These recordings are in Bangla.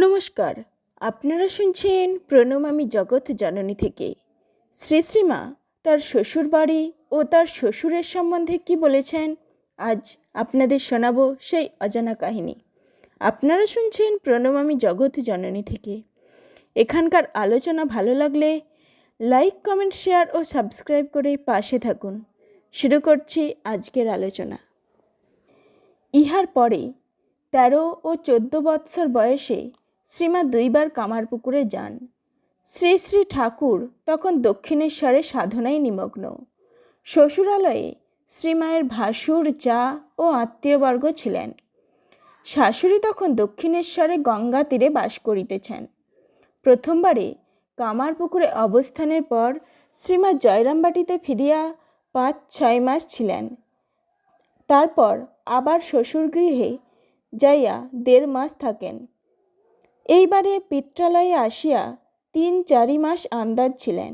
নমস্কার, আপনারা শুনছেন প্রণাম আমি জগৎ জননী থেকে। শ্রীশ্রীমা তার শ্বশুর বাড়ি ও তার শ্বশুরের সম্বন্ধে কি বলেছেন আজ আপনাদের শোনাবো সেই অজানা কাহিনী। আপনারা শুনছেন প্রণাম আমি জগৎ জননী থেকে। এখানকার আলোচনা ভালো লাগলে লাইক, কমেন্ট, শেয়ার ও সাবস্ক্রাইব করে পাশে থাকুন। শুরু করছি আজকের আলোচনা। ইহার পরে 13 ও 14 বৎসর বয়সে শ্রীমা দুইবার কামারপুকুরে যান। শ্রী শ্রী ঠাকুর তখন দক্ষিণেশ্বরে সাধনায় নিমগ্ন। শ্বশুরালয়ে শ্রীমায়ের ভাসুর, যা ও আত্মীয়বর্গ ছিলেন। শাশুড়ি তখন দক্ষিণেশ্বরে গঙ্গা তীরে বাস করিতেছেন। প্রথমবারে কামারপুকুরে অবস্থানের পর শ্রীমা জয়রামবাটিতে ফিরিয়া 5-6 মাস ছিলেন। তারপর আবার শ্বশুরগৃহে যাইয়া 1.5 মাস থাকেন। এইবারে পিত্রালয়ে আসিয়া 3-4 মাস আন্দাজ ছিলেন।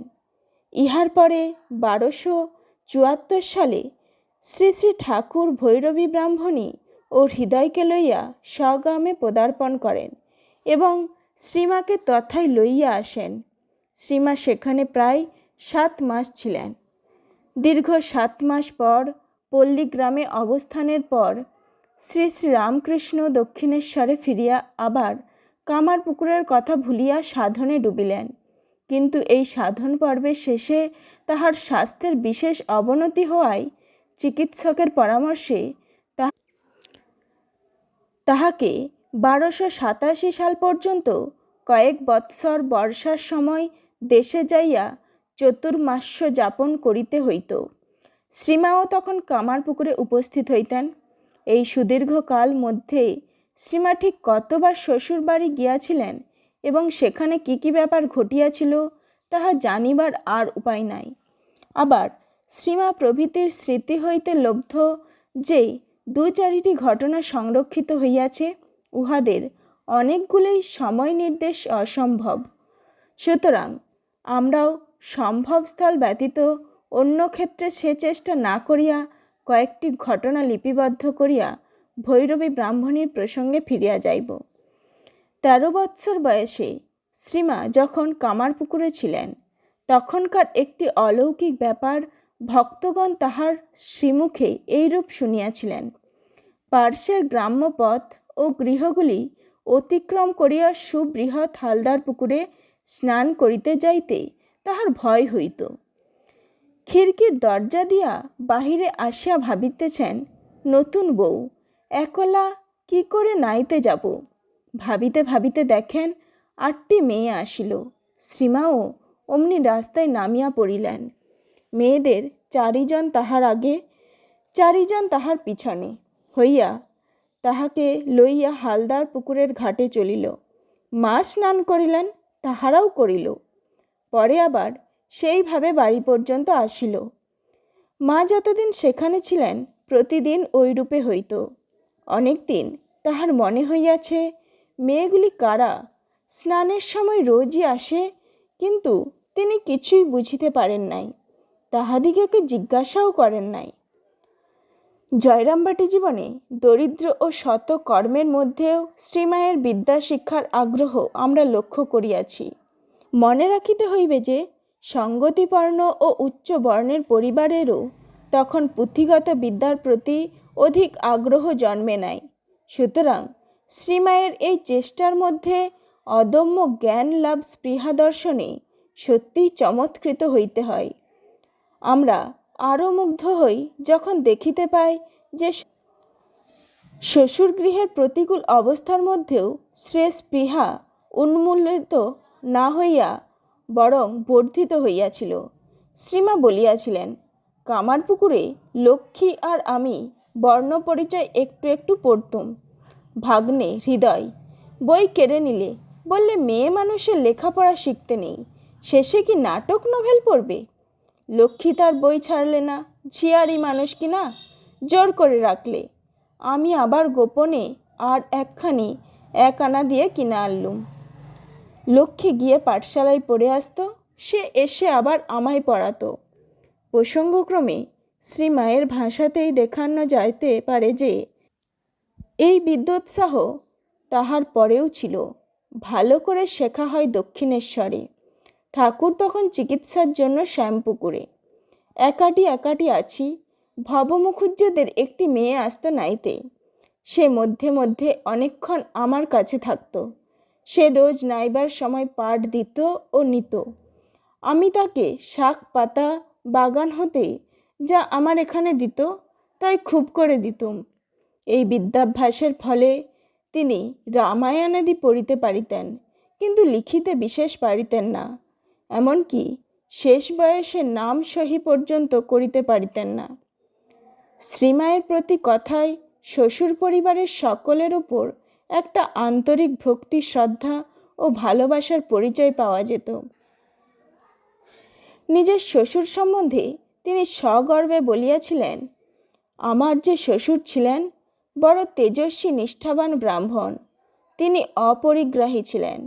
ইহার পরে 1274 সালে শ্রী শ্রী ঠাকুর ভৈরবী ব্রাহ্মণী ও হৃদয়কে লইয়া স্বগ্রামে পদার্পণ করেন এবং শ্রীমাকে তথায় লইয়া আসেন। শ্রীমা সেখানে প্রায় 7 মাস ছিলেন। দীর্ঘ 7 মাস পর পল্লীগ্রামে অবস্থানের পর শ্রী শ্রী রামকৃষ্ণ দক্ষিণেশ্বরে ফিরিয়া আবার কামারপুকুরের কথা ভুলিয়া সাধনে ডুবিলেন। কিন্তু এই সাধন পর্বের শেষে তাহার স্বাস্থ্যের বিশেষ অবনতি হওয়ায় চিকিৎসকের পরামর্শে তাহাকে 1287 সাল পর্যন্ত কয়েক বৎসর বর্ষার সময় দেশে যাইয়া চতুর্মাস্য যাপন করিতে হইত। শ্রীমাও তখন কামারপুকুরে উপস্থিত হইতেন। এই সুদীর্ঘকাল মধ্যে শ্রীমা ঠিক কতবার শ্বশুর বাড়ি গিয়াছিলেন এবং সেখানে কি কি ব্যাপার ঘটিয়াছিল তাহা জানিবার আর উপায় নাই। আবার শ্রীমা প্রভৃতির স্মৃতি হইতে লব্ধ যে 2-4টি ঘটনা সংরক্ষিত হইয়াছে, উহাদের অনেকগুলোই সময় নির্দেশ অসম্ভব। সুতরাং আমরাও সম্ভবস্থল ব্যতীত অন্য ক্ষেত্রে সে চেষ্টা না করিয়া কয়েকটি ঘটনা লিপিবদ্ধ করিয়া ভৈরবী ব্রাহ্মণীর প্রসঙ্গে ফিরিয়া যাইব। 13 বৎসর বয়সে শ্রীমা যখন কামারপুকুরে ছিলেন, তখনকার একটি অলৌকিক ব্যাপার ভক্তগণ তাহার শ্রীমুখে এইরূপ শুনিয়াছিলেন। পার্শ্বের গ্রাম্য পথ ও গৃহগুলি অতিক্রম করিয়া সুবৃহৎ হালদার পুকুরে স্নান করিতে যাইতে তাহার ভয় হইত। খিড়কির দরজা দিয়া বাহিরে আসিয়া ভাবিতেছেন, নতুন বউ একলা কি করে নাইতে যাব। ভাবিতে ভাবিতে দেখেন 8টি মেয়ে আসিল। শ্রীমাও অমনি রাস্তায় নামিয়া পড়িলেন। মেয়েদের 4 জন তাহার আগে, 4 জন তাহার পিছনে হইয়া তাহাকে লইয়া হালদার পুকুরের ঘাটে চলিল। মা স্নান করিলেন, তাহারাও করিল। পরে আবার সেইভাবে বাড়ি পর্যন্ত আসিল। মা যতদিন সেখানে ছিলেন প্রতিদিন ওই রূপে হইত। অনেক দিন তাহার মনে হইয়াছে, মেয়েগুলি কারা, স্নানের সময় রোজই আসে, কিন্তু তিনি কিছুই বুঝিতে পারেন নাই, তাহাদিগকে জিজ্ঞাসাও করেন নাই। জয়রামবাটি জীবনে দরিদ্র ও শত কর্মের মধ্যেও শ্রীমায়ের বিদ্যা শিক্ষার আগ্রহ আমরা লক্ষ্য করিয়াছি। মনে রাখিতে হইবে যে সঙ্গতিপর্ণ ও উচ্চ বর্ণের পরিবারেরও তখন পুঁথিগত বিদ্যার প্রতি অধিক আগ্রহ জন্মে নাই। সুতরাং শ্রীমায়ের এই চেষ্টার মধ্যে অদম্য জ্ঞান লাভ স্পৃহা দর্শনে সত্যিই চমৎকৃত হইতে হয়। আমরা আরও মুগ্ধ হই যখন দেখিতে পাই যে শ্বশুরগৃহের প্রতিকূল অবস্থার মধ্যেও স্পৃহা উন্মূলিত না হইয়া বরং বর্ধিত হইয়াছিল। শ্রীমা বলিয়াছিলেন, কামারপুকুরে লক্ষ্মী আর আমি বর্ণ পরিচয় একটু একটু পড়তুম। ভাগ্নে হৃদয় বই কেড়ে নিলে, বললে মেয়ে মানুষের লেখাপড়া শিখতে নেই, শেষে কি নাটক নোভেল পড়বে। লক্ষ্মী তার বই ছাড়লে না, ঝিয়ারি মানুষ কি না, জোর করে রাখলে। আমি আবার গোপনে আর একখানি 1 আনা দিয়ে কিনে আনলুম। লক্ষ্মী গিয়ে পাঠশালায় পড়ে আসতো, সে এসে আবার আমায় পড়াতো। প্রসঙ্গক্রমে শ্রীমায়ের ভাষাতেই দেখানো যাইতে পারে যে এই বিদ্যোৎসাহ তাহার পরেও ছিল। ভালো করে শেখা হয় দক্ষিণেশ্বরে। ঠাকুর তখন চিকিৎসার জন্য শ্যামপুকুরে। একাটি একাটি আছি। ভব মুখুজ্জেদের একটি মেয়ে আসতো নাইতে। সে মধ্যে মধ্যে অনেকক্ষণ আমার কাছে থাকতো। সে রোজ নাইবার সময় পাঠ দিত ও নিত। আমি তাকে শাক পাতা বাগান হতে যা আমার এখানে দিত তাই খুব করে দিতুম। এই বিদ্যাভ্যাসের ফলে তিনি রামায়ণাদি পড়িতে পারিতেন, কিন্তু লিখিতে বিশেষ পারিতেন না। এমনকি শেষ বয়সে নাম সহি পর্যন্ত করিতে পারিতেন না। শ্রীমায়ের প্রতি কথায় শ্বশুর পরিবারের সকলের ওপর একটা আন্তরিক ভক্তি, শ্রদ্ধা ও ভালোবাসার পরিচয় পাওয়া যেত। নিজের শ্বশুর সম্বন্ধে তিনি সগর্বে বলিয়াছিলেন, আমার যে শ্বশুর ছিলেন বড় তেজস্বী নিষ্ঠাবান ব্রাহ্মণ। তিনি অপরিগ্রাহী ছিলেন।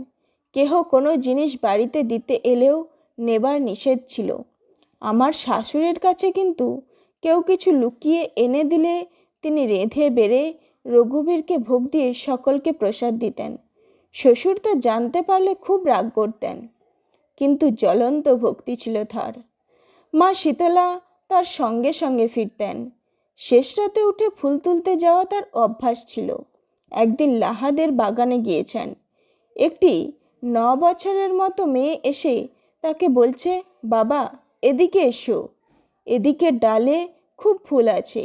কেহ কোনো জিনিস বাড়িতে দিতে এলেও নেবার নিষেধ ছিল। আমার শাশুড়ির কাছে কিন্তু কেউ কিছু লুকিয়ে এনে দিলে তিনি রেঁধে বেড়ে রঘুবীরকে ভোগ দিয়ে সকলকে প্রসাদ দিতেন। শ্বশুর তা জানতে পারলে খুব রাগ করতেন, কিন্তু জ্বলন্ত ভক্তি ছিল তার। মা শীতলা তার সঙ্গে সঙ্গে ফিরতেন। শেষ রাতে উঠে ফুল তুলতে যাওয়া তার অভ্যাস ছিল। একদিন লাহাদের বাগানে গিয়েছেন। একটি 9 বছরের মতো মেয়ে এসে তাকে বলছে, বাবা এদিকে এসো, এদিকে ডালে খুব ফুল আছে,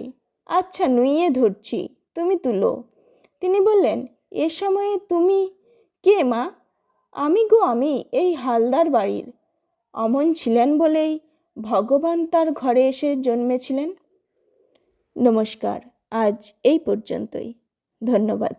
আচ্ছা নুইয়ে ধরছি, তুমি তুলো। তিনি বললেন, এ সময়ে তুমি কে মা? আমি গো আমি, এই হালদার বাড়ির। অমন ছিলেন বলেই ভগবান তার ঘরে এসে জন্মেছিলেন। নমস্কার, আজ এই পর্যন্তই। ধন্যবাদ।